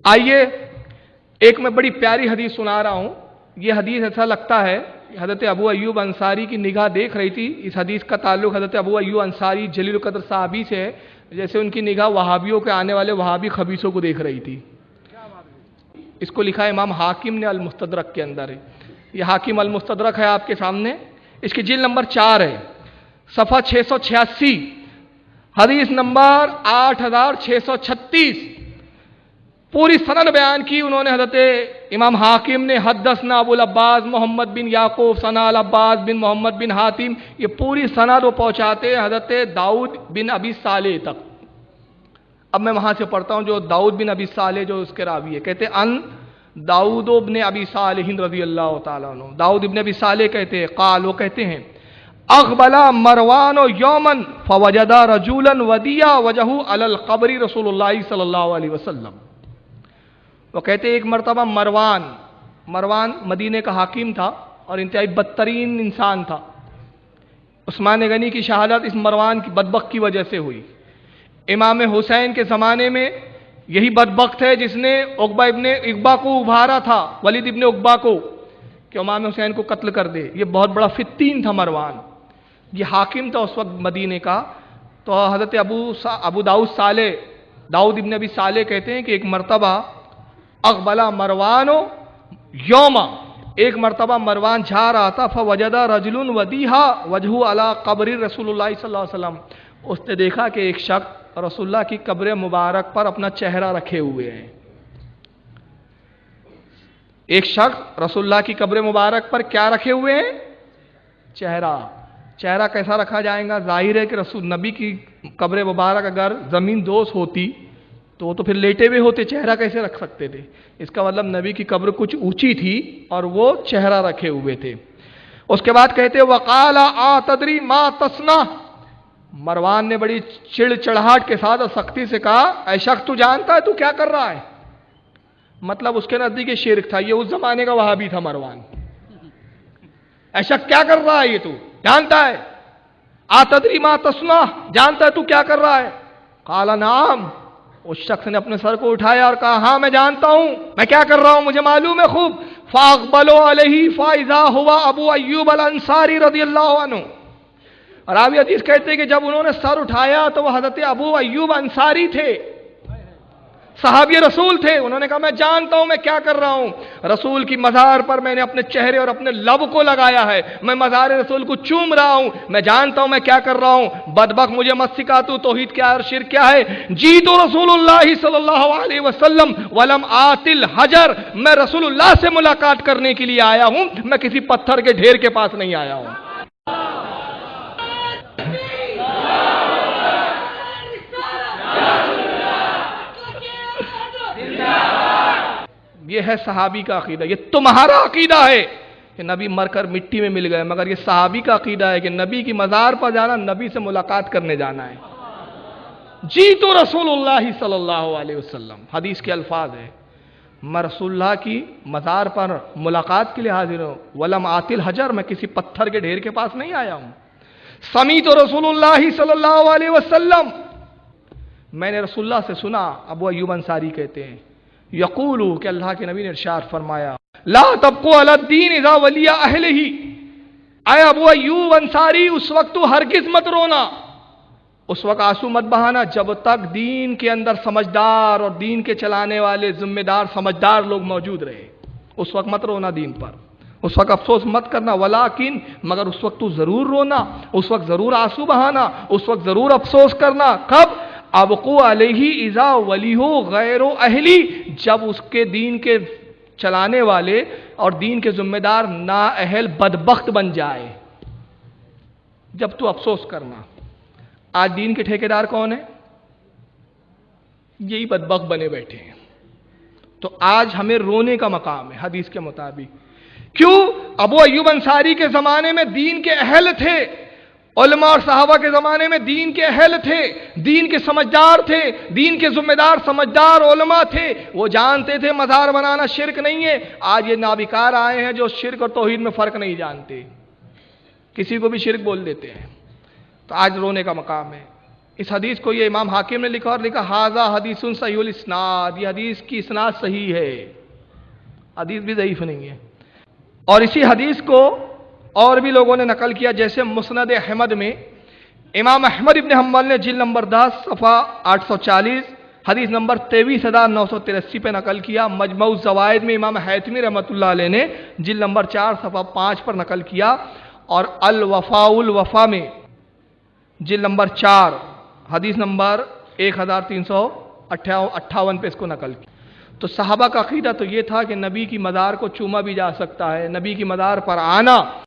آئیے ایک میں بڑی پیاری حدیث سنا رہا ہوں. یہ حدیث ایسا لگتا ہے حضرت ابو ایوب انصاری کی نگاہ دیکھ رہی تھی. اس حدیث کا تعلق حضرت ابو ایوب انصاری جلیل القدر صحابی سے ہے، جیسے ان کی نگاہ وہابیوں کے آنے والے وہابی خبیثوں کو دیکھ رہی تھی. اس کو لکھا ہے امام حاکم نے المستدرک کے اندر ہے. یہ حاکم المستدرک ہے آپ کے سامنے، اس کی جلد نمبر 4 ہے، صفحہ 686، حدیث نمبر 8636. پوری سند بیان کی انہوں نے حضرت امام حاکم نے. حدثنا ابو العباس محمد بن یعقوب ثنا العباس بن محمد بن حاتم. یہ پوری سند وہ پہنچاتے ہیں حضرت داؤد بن ابی صالح تک. اب میں وہاں سے پڑھتا ہوں جو داؤد بن ابی صالح جو اس کے راوی ہے. کہتے ان داؤد بن ابی صالح رضی اللہ تعالیٰ عنہ. داؤد بن ابی صالح کہتے ہیں قال، وہ کہتے ہیں اقبلا مروان یومن فوجدا رجولا ودیا وجہو علی القبر رسول اللہ صلی اللہ علیہ وسلم. وہ کہتے ہیں ایک مرتبہ مروان مدینے کا حاکم تھا اور انتہائی بدترین انسان تھا. عثمان غنی کی شہادت اس مروان کی بدبخت کی وجہ سے ہوئی. امام حسین کے زمانے میں یہی بدبخت ہے جس نے عقبہ ابن عقبہ کو ابھارا تھا، ولید ابن عقبہ کو، کہ امام حسین کو قتل کر دے. یہ بہت بڑا فتین تھا مروان. یہ حاکم تھا اس وقت مدینے کا. تو حضرت ابو داؤد ابن ابی صالح کہتے ہیں کہ ایک مرتبہ اقبلا مروانو یوما، ایک مرتبہ مروان جا رہا تھا، فوجدا رجل ودیہا وجہو علی قبر رسول اللہ صلی اللہ علیہ وسلم. اس نے دیکھا کہ ایک شخص رسول اللہ کی قبر مبارک پر اپنا چہرہ رکھے ہوئے ہیں. ایک شخص رسول اللہ کی قبر مبارک پر کیا رکھے ہوئے ہیں؟ چہرہ کیسا رکھا جائے گا؟ ظاہر ہے کہ رسول نبی کی قبر مبارک اگر زمین دوز ہوتی تو وہ تو پھر لیٹے ہوئے ہوتے، چہرہ کیسے رکھ سکتے تھے؟ اس کا مطلب نبی کی قبر کچھ اونچی تھی اور وہ چہرہ رکھے ہوئے تھے. اس کے بعد کہتے وقال تدری ما تصنع. مروان نے بڑی چڑچڑاہٹ کے ساتھ اور سختی سے کہا اے شخص تو جانتا ہے تو کیا کر رہا ہے؟ مطلب اس کے نزدیک شرک تھا. یہ اس زمانے کا وہابی تھا مروان. اے شخص کیا کر رہا ہے؟ یہ تو جانتا ہے. تدری ما تصنع، جانتا ہے تو کیا کر رہا ہے؟ قال نعم. اس شخص نے اپنے سر کو اٹھایا اور کہا ہاں میں جانتا ہوں میں کیا کر رہا ہوں، مجھے معلوم ہے خوب. فاقبلوا علیہ فاذا ہوا ابو ایوب الانصاری رضی اللہ عنہ. راوی حدیث کہتے ہیں کہ جب انہوں نے سر اٹھایا تو وہ حضرت ابو ایوب انصاری تھے، صحابی رسول تھے. انہوں نے کہا میں جانتا ہوں میں کیا کر رہا ہوں. رسول کی مزار پر میں نے اپنے چہرے اور اپنے لب کو لگایا ہے، میں مزار رسول کو چوم رہا ہوں، میں جانتا ہوں میں کیا کر رہا ہوں. بدبخت مجھے مت سکھا تو توحید کیا اور شرک کیا ہے. جی تو رسول اللہ صلی اللہ علیہ وسلم ولم آتل حجر، میں رسول اللہ سے ملاقات کرنے کے لیے آیا ہوں، میں کسی پتھر کے ڈھیر کے پاس نہیں آیا ہوں. یہ ہے صحابی کا عقیدہ. یہ تمہارا عقیدہ ہے کہ نبی مر کر مٹی میں مل گئے، مگر یہ صحابی کا عقیدہ ہے کہ نبی کی مزار پر جانا، نبی سے ملاقات کرنے جانا ہے. جی تو رسول اللہ صلی اللہ علیہ وسلم، حدیث کے الفاظ ہے میں رسول اللہ کی مزار پر ملاقات کے لیے حاضر ہوں. ولم آتل حجر، میں کسی پتھر کے ڈھیر کے پاس نہیں آیا ہوں. سمیت رسول اللہ صلی اللہ علیہ وسلم، میں نے رسول اللہ سے سنا. ابو ایوب انصاری کہتے ہیں یقولو کہ اللہ کے نبی نے ارشاد فرمایا لا تبقوا علی الدین اذا ولی اہلہ. اے ابو ایوب انصاری اس وقت تو ہرگز مت رونا، اس وقت آنسو مت بہانا جب تک دین کے اندر سمجھدار اور دین کے چلانے والے ذمہ دار سمجھدار لوگ موجود رہے. اس وقت مت رونا دین پر، اس وقت افسوس مت کرنا. ولیکن مگر اس وقت تو ضرور رونا، اس وقت ضرور آنسو بہانا، اس وقت ضرور افسوس کرنا. کب؟ ابقو علیہ اذا ولیہ غیر اہلی، جب اس کے دین کے چلانے والے اور دین کے ذمہ دار نااہل بدبخت بن جائے، جب تو افسوس کرنا. آج دین کے ٹھیکیدار کون ہیں؟ یہی بدبخت بنے بیٹھے ہیں. تو آج ہمیں رونے کا مقام ہے حدیث کے مطابق. کیوں؟ ابو ایوب انصاری کے زمانے میں دین کے اہل تھے، علماء اور صحابہ کے زمانے میں دین کے اہل تھے، دین کے سمجھدار تھے، دین کے ذمہ دار سمجھدار علماء تھے. وہ جانتے تھے مزار بنانا شرک نہیں ہے. آج یہ نابکار آئے ہیں جو شرک اور توحید میں فرق نہیں جانتے، کسی کو بھی شرک بول دیتے ہیں. تو آج رونے کا مقام ہے. اس حدیث کو یہ امام حاکم نے لکھا اور لکھا ھذا حدیث صحیح الاسناد، یہ حدیث کی اسناد صحیح ہے، حدیث بھی ضعیف نہیں ہے۔ اور اسی حدیث کو اور بھی لوگوں نے نقل کیا، جیسے مسند احمد میں امام احمد ابن حنبل نے جلد نمبر 10 صفحہ 840 حدیث نمبر 23,983 پہ نقل کیا۔ مجمع الزوائد میں امام حیثمی رحمۃ اللہ علیہ نے جلد نمبر 4 صفحہ 5 پر نقل کیا، اور الوفاء الوفا میں جلد نمبر 4 حدیث نمبر 1358 پہ اس کو نقل کیا۔ تو صحابہ کا عقیدہ تو یہ تھا کہ نبی کی مزار کو چوما بھی جا سکتا ہے، نبی کی مزار پر آنا